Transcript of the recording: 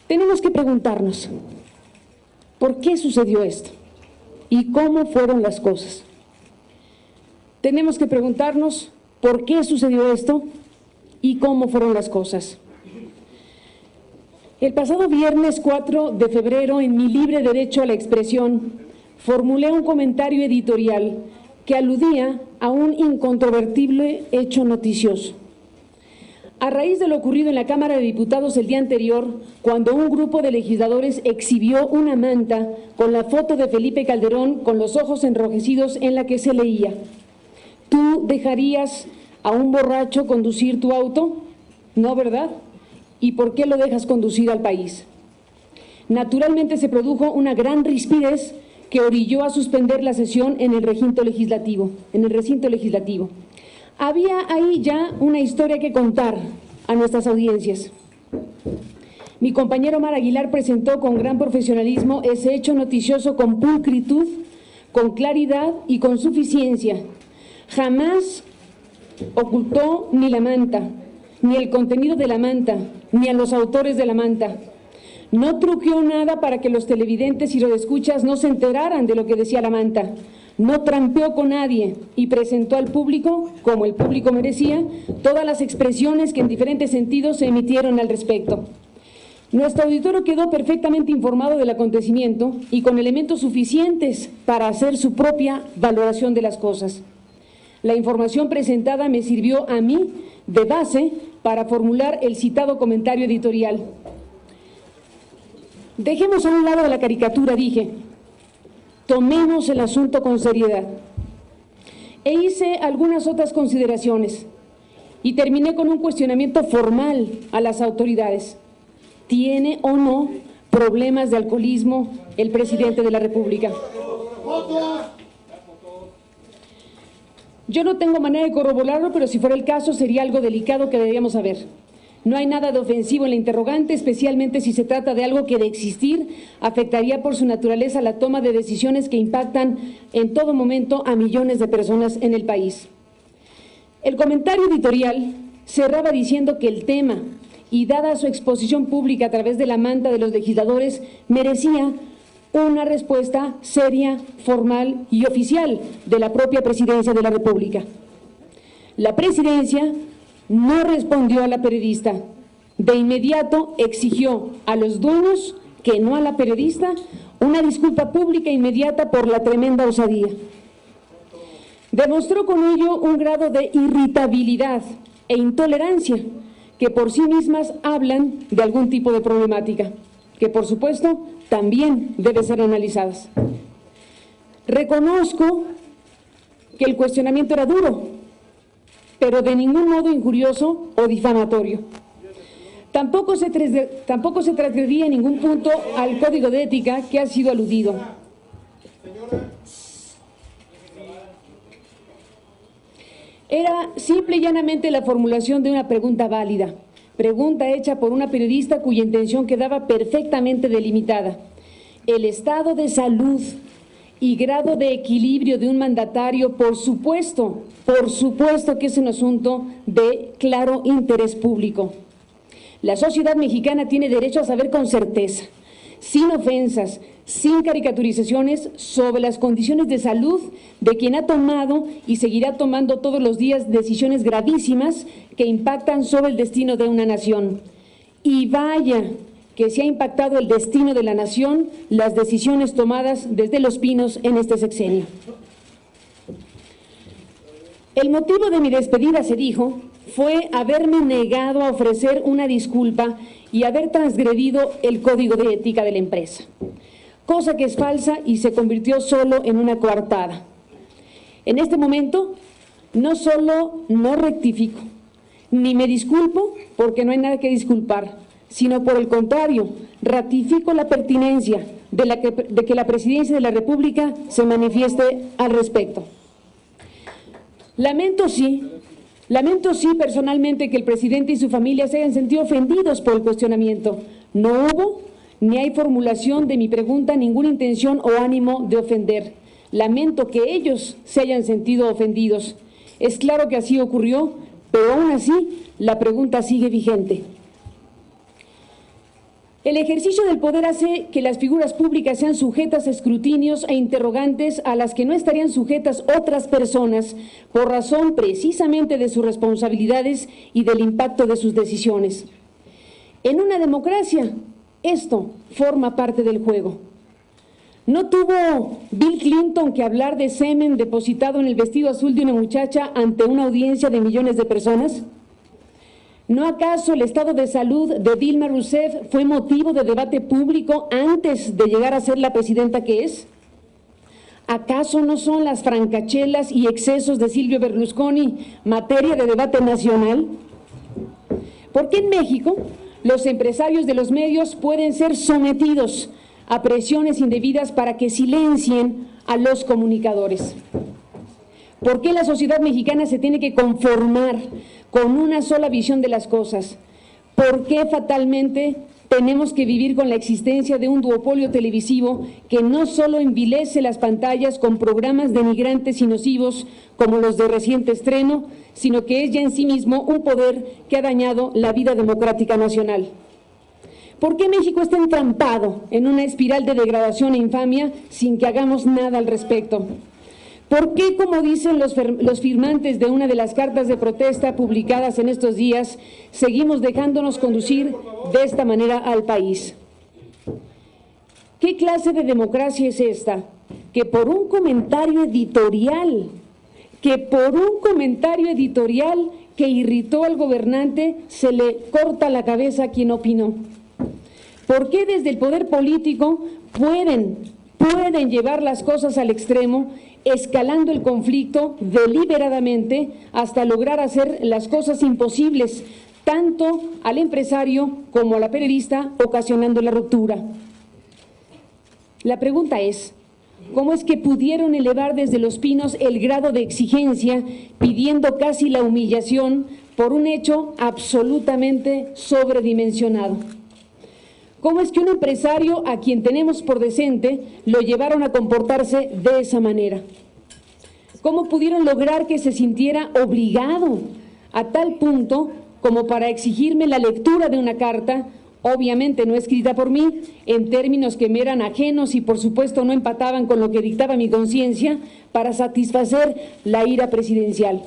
Tenemos que preguntarnos, ¿por qué sucedió esto? ¿Y cómo fueron las cosas? Tenemos que preguntarnos, ¿por qué sucedió esto? ¿Y cómo fueron las cosas? El pasado viernes 4 de febrero, en mi libre derecho a la expresión, formulé un comentario editorial que aludía a un incontrovertible hecho noticioso. A raíz de lo ocurrido en la Cámara de Diputados el día anterior, cuando un grupo de legisladores exhibió una manta con la foto de Felipe Calderón con los ojos enrojecidos en la que se leía: ¿tú dejarías a un borracho conducir tu auto? No, ¿verdad? ¿Y por qué lo dejas conducir al país? Naturalmente se produjo una gran rispidez que orilló a suspender la sesión en el recinto legislativo. Había ahí ya una historia que contar a nuestras audiencias. Mi compañero Omar Aguilar presentó con gran profesionalismo ese hecho noticioso con pulcritud, con claridad y con suficiencia. Jamás ocultó ni la manta, ni el contenido de la manta, ni a los autores de la manta. No truqueó nada para que los televidentes y radioescuchas no se enteraran de lo que decía la manta. No trampeó con nadie y presentó al público, como el público merecía, todas las expresiones que en diferentes sentidos se emitieron al respecto. Nuestro auditorio quedó perfectamente informado del acontecimiento y con elementos suficientes para hacer su propia valoración de las cosas. La información presentada me sirvió a mí de base para formular el citado comentario editorial. Dejemos a un lado la caricatura, dije. Tomemos el asunto con seriedad. E hice algunas otras consideraciones y terminé con un cuestionamiento formal a las autoridades. ¿Tiene o no problemas de alcoholismo el presidente de la República? Yo no tengo manera de corroborarlo, pero si fuera el caso sería algo delicado que deberíamos saber. No hay nada de ofensivo en la interrogante, especialmente si se trata de algo que de existir afectaría por su naturaleza la toma de decisiones que impactan en todo momento a millones de personas en el país. El comentario editorial cerraba diciendo que el tema, y dada su exposición pública a través de la manta de los legisladores, merecía una respuesta seria, formal y oficial de la propia Presidencia de la República. La Presidencia no respondió a la periodista. De inmediato exigió a los dueños, que no a la periodista, una disculpa pública inmediata por la tremenda osadía. Demostró con ello un grado de irritabilidad e intolerancia que por sí mismas hablan de algún tipo de problemática, que por supuesto también debe ser analizadas. Reconozco que el cuestionamiento era duro, pero de ningún modo injurioso o difamatorio. Tampoco se transgredía en ningún punto al código de ética que ha sido aludido. Era simple y llanamente la formulación de una pregunta válida, pregunta hecha por una periodista cuya intención quedaba perfectamente delimitada. El estado de salud y grado de equilibrio de un mandatario, por supuesto que es un asunto de claro interés público. La sociedad mexicana tiene derecho a saber con certeza, sin ofensas, sin caricaturizaciones, sobre las condiciones de salud de quien ha tomado y seguirá tomando todos los días decisiones gravísimas que impactan sobre el destino de una nación. Y vaya que se ha impactado el destino de la nación las decisiones tomadas desde Los Pinos en este sexenio. El motivo de mi despedida, se dijo, fue haberme negado a ofrecer una disculpa y haber transgredido el código de ética de la empresa, cosa que es falsa y se convirtió solo en una coartada. En este momento, no solo no rectifico, ni me disculpo porque no hay nada que disculpar, sino por el contrario, ratifico la pertinencia de que la Presidencia de la República se manifieste al respecto. Lamento sí personalmente que el presidente y su familia se hayan sentido ofendidos por el cuestionamiento. No hubo ni hay formulación de mi pregunta ninguna intención o ánimo de ofender. Lamento que ellos se hayan sentido ofendidos. Es claro que así ocurrió, pero aún así la pregunta sigue vigente. El ejercicio del poder hace que las figuras públicas sean sujetas a escrutinios e interrogantes a las que no estarían sujetas otras personas por razón precisamente de sus responsabilidades y del impacto de sus decisiones. En una democracia, esto forma parte del juego. ¿No tuvo Bill Clinton que hablar de semen depositado en el vestido azul de una muchacha ante una audiencia de millones de personas? ¿No acaso el estado de salud de Dilma Rousseff fue motivo de debate público antes de llegar a ser la presidenta que es? ¿Acaso no son las francachelas y excesos de Silvio Berlusconi materia de debate nacional? ¿Por qué en México los empresarios de los medios pueden ser sometidos a presiones indebidas para que silencien a los comunicadores? ¿Por qué la sociedad mexicana se tiene que conformar con una sola visión de las cosas? ¿Por qué fatalmente tenemos que vivir con la existencia de un duopolio televisivo que no solo envilece las pantallas con programas denigrantes y nocivos como los de reciente estreno, sino que es ya en sí mismo un poder que ha dañado la vida democrática nacional? ¿Por qué México está entrampado en una espiral de degradación e infamia sin que hagamos nada al respecto? ¿Por qué, como dicen los firmantes de una de las cartas de protesta publicadas en estos días, seguimos dejándonos conducir de esta manera al país? ¿Qué clase de democracia es esta? Que por un comentario editorial que irritó al gobernante, se le corta la cabeza a quien opinó. ¿Por qué desde el poder político pueden llevar las cosas al extremo, escalando el conflicto deliberadamente hasta lograr hacer las cosas imposibles, tanto al empresario como a la periodista, ocasionando la ruptura? La pregunta es, ¿cómo es que pudieron elevar desde Los Pinos el grado de exigencia, pidiendo casi la humillación por un hecho absolutamente sobredimensionado? ¿Cómo es que un empresario a quien tenemos por decente lo llevaron a comportarse de esa manera? ¿Cómo pudieron lograr que se sintiera obligado a tal punto como para exigirme la lectura de una carta, obviamente no escrita por mí, en términos que me eran ajenos y por supuesto no empataban con lo que dictaba mi conciencia, para satisfacer la ira presidencial?